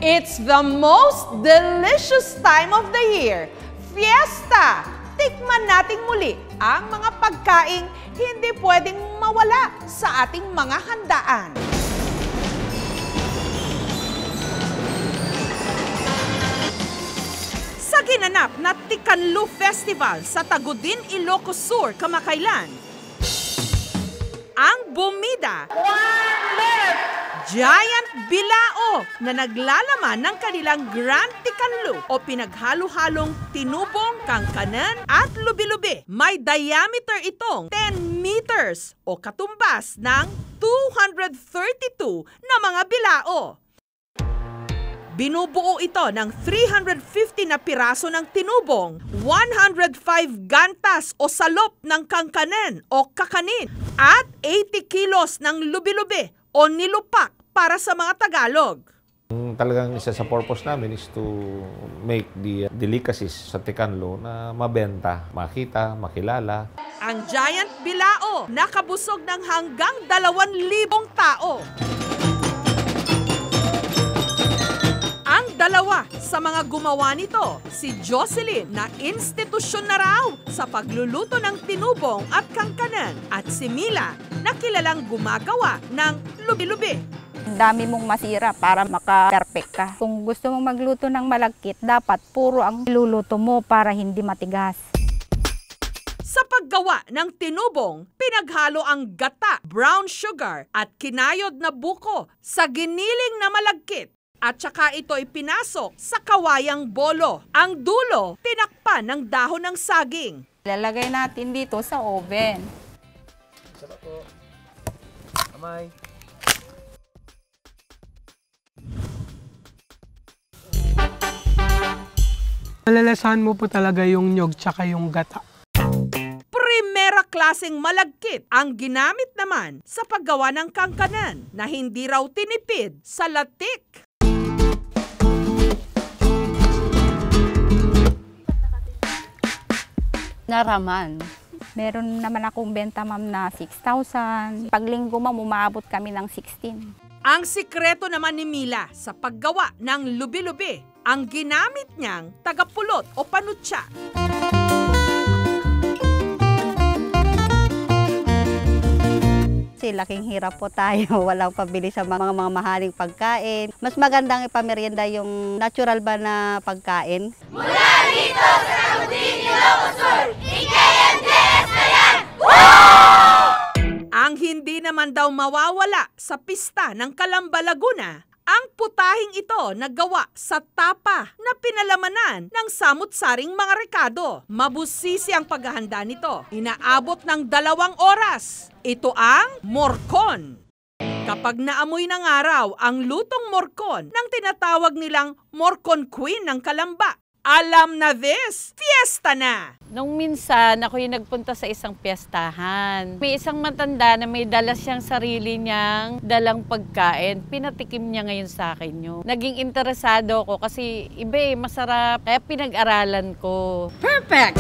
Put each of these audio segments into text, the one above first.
It's the most delicious time of the year, fiesta! Tikman natin muli ang mga pagkaing hindi pwedeng mawala sa ating mga handaan. Sa ginanap na Tikanlu Festival sa Tagudin, Ilocos Sur, kamakailan, ang bumida, Giant Bilao na naglalaman ng kanilang Grand Tikanlu o pinaghalo-halong tinubong, kangkanan at lubi-lubi. May diameter itong 10 meters o katumbas ng 232 na mga bilao. Binubuo ito ng 350 na piraso ng tinubong, 105 gantas o salop ng kangkanan o kakanin, at 80 kilos ng lubi-lubi o nilupak para sa mga Tagalog. Talagang isa sa purpose namin is to make the delicacies sa Tikanlu na mabenta, makita, makilala. Ang Giant Bilao nakabusog ng hanggang 2,000 tao. Ang dalawa sa mga gumawa nito, si Jocelyn na institusyon na raw sa pagluluto ng tinubong at kangkanan, at si Mila na kilalang gumagawa ng lubi-lubi. Ang dami mong masira para maka-perfect ka. Kung gusto mong magluto ng malagkit, dapat puro ang iluluto mo para hindi matigas. Sa paggawa ng tinubong, pinaghalo ang gata, brown sugar at kinayod na buko sa giniling na malagkit. At saka ito ipinasok sa kawayang bolo. Ang dulo, tinakpan ng dahon ng saging. Lalagay natin dito sa oven. Sarap po. Kamay. Malalasahan mo po talaga yung nyog tsaka yung gata. Primera klaseng malagkit ang ginamit naman sa paggawa ng kangkanan na hindi raw tinipid sa latik. Naraman. Meron naman akong benta, ma'am, na 6,000. Pag linggo, ma'am, umabot kami ng 16. Ang sikreto naman ni Mila sa paggawa ng lubi-lubi, ang ginamit niyang tagapulot o panutsa. Kasi laking hirap po tayo, walang pabili sa mga mahaling pagkain. Mas magandang ipamerienda yung natural ba na pagkain. Mula dito sa Tagudin, Ilocos Sur, IKMJS na yan! Ang hindi naman daw mawawala sa pista ng Calamba, Laguna, ang putahing ito na gawa sa tapa na pinalamanan ng samut-saring mga rekado. Mabusisi ang paghahanda nito. Inaabot ng 2 oras. Ito ang morcon. Kapag naamoy ng araw ang lutong morcon ng tinatawag nilang morcon queen ng Calamba, alam na this, fiesta na! Nung minsan, ako yung nagpunta sa isang piyestahan. May isang matanda na may dala siyang sarili niyang dalang pagkain. Pinatikim niya ngayon sa akin yun. Naging interesado ako kasi iba masarap. Kaya pinag-aralan ko. Perfect!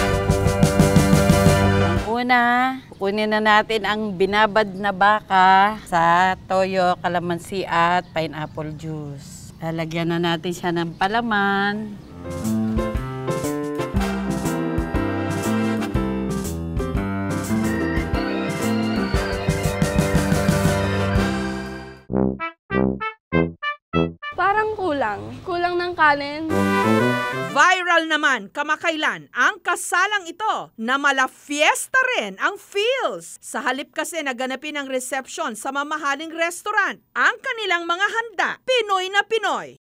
Una, kunin na natin ang binabad na baka sa toyo, kalamansi at pineapple juice. Lalagyan na natin siya ng palaman. Parang kulang ng kanin. Viral naman kamakailan ang kasalang ito na mala fiesta rin ang feels. Sa halip kasi naganapin ang reception sa mamahaling restaurant, ang kanilang mga handa, Pinoy na Pinoy.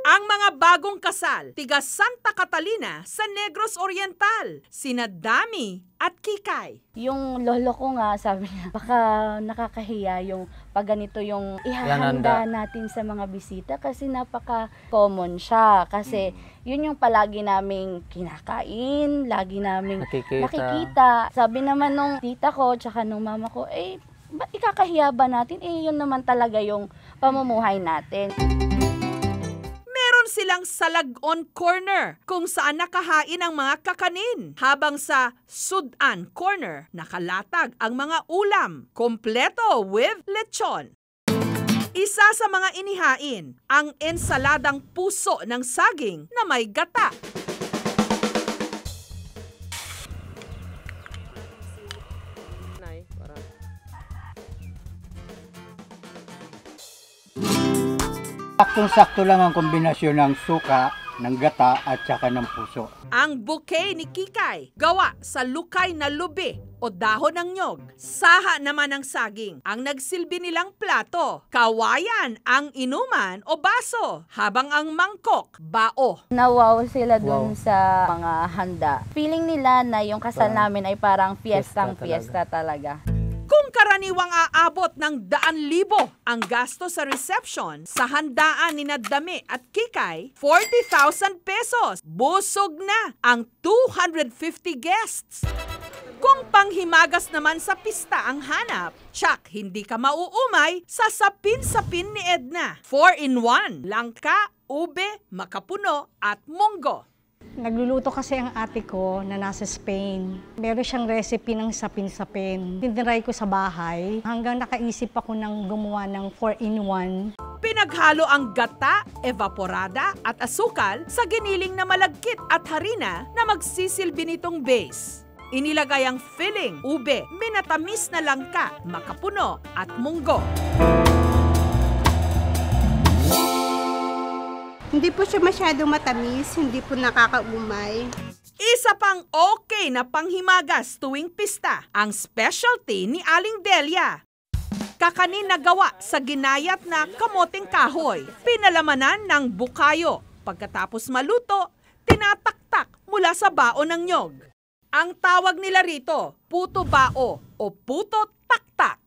Ang mga bagong kasal, tiga Santa Catalina sa Negros Oriental, sina Dami at Kikay. Yung lolo ko nga, sabi niya, baka nakakahiya yung pag ganito yung ihahanda natin sa mga bisita kasi napaka-common siya. Kasi yun yung palagi naming kinakain, lagi naming nakikita. Sabi naman nung tita ko, tsaka nung mama ko, ba't ikakahiya ba natin? Yun naman talaga yung pamumuhay natin. Silang Salag-on Corner kung saan nakahain ang mga kakanin, habang sa Sudan Corner nakalatag ang mga ulam, kompleto with lechon. Isa sa mga inihain, ang ensaladang puso ng saging na may gata. Saktong-sakto lang ang kombinasyon ng suka, ng gata at saka ng puso. Ang bouquet ni Kikay, gawa sa lukay na lubi o dahon ng nyog. Saha naman ng saging, ang nagsilbi nilang plato. Kawayan ang inuman o baso, habang ang mangkok, bao. Nawaw sila dun sa mga handa. Feeling nila na yung kasal namin ay parang fiesta talaga. Kung karaniwang aabot ng 100,000 ang gasto sa reception, sa handaan ni Dami at Kikay, 40,000 pesos. Busog na ang 250 guests. Kung panghimagas naman sa pista ang hanap, tsak hindi ka mauumay sa sapin-sapin ni Edna. 4-in-1, langka, ube, makapuno at munggo. Nagluluto kasi ang ate ko na nasa Spain. Meron siyang recipe ng sapin-sapin. Tinry ko sa bahay hanggang nakaisip ako ng gumawa ng 4-in-1. Pinaghalo ang gata, evaporada at asukal sa giniling na malagkit at harina na magsisilbi nitong base. Inilagay ang filling, ube, minatamis na langka, makapuno at munggo. Hindi po siya masyadong matamis, hindi po nakakaumay. Isa pang okay na panghimagas tuwing pista, ang specialty ni Aling Delia. Kakanin na gawa sa ginayat na kamoting kahoy, pinalamanan ng bukayo. Pagkatapos maluto, tinataktak mula sa baon ng nyog. Ang tawag nila rito, puto bao o puto taktak.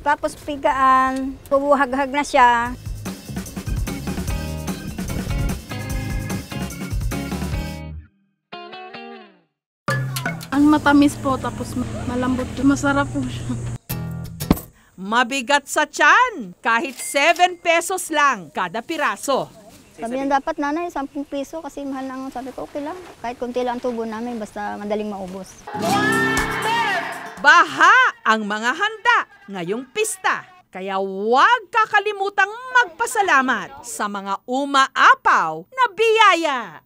Tapos pigaan, bubuhag-hag na siya. Ang matamis po, tapos malambot. Masarap po siya. Mabigat sa tiyan, kahit 7 pesos lang kada piraso. Sabi niya dapat nanay, 10 piso kasi mahal lang. Sabi ko okay lang, kahit kunti lang ang tubo namin, basta madaling maubos. Baha ang mga handa ngayong pista. Kaya huwag kakalimutang magpasalamat sa mga umaapaw na biyaya.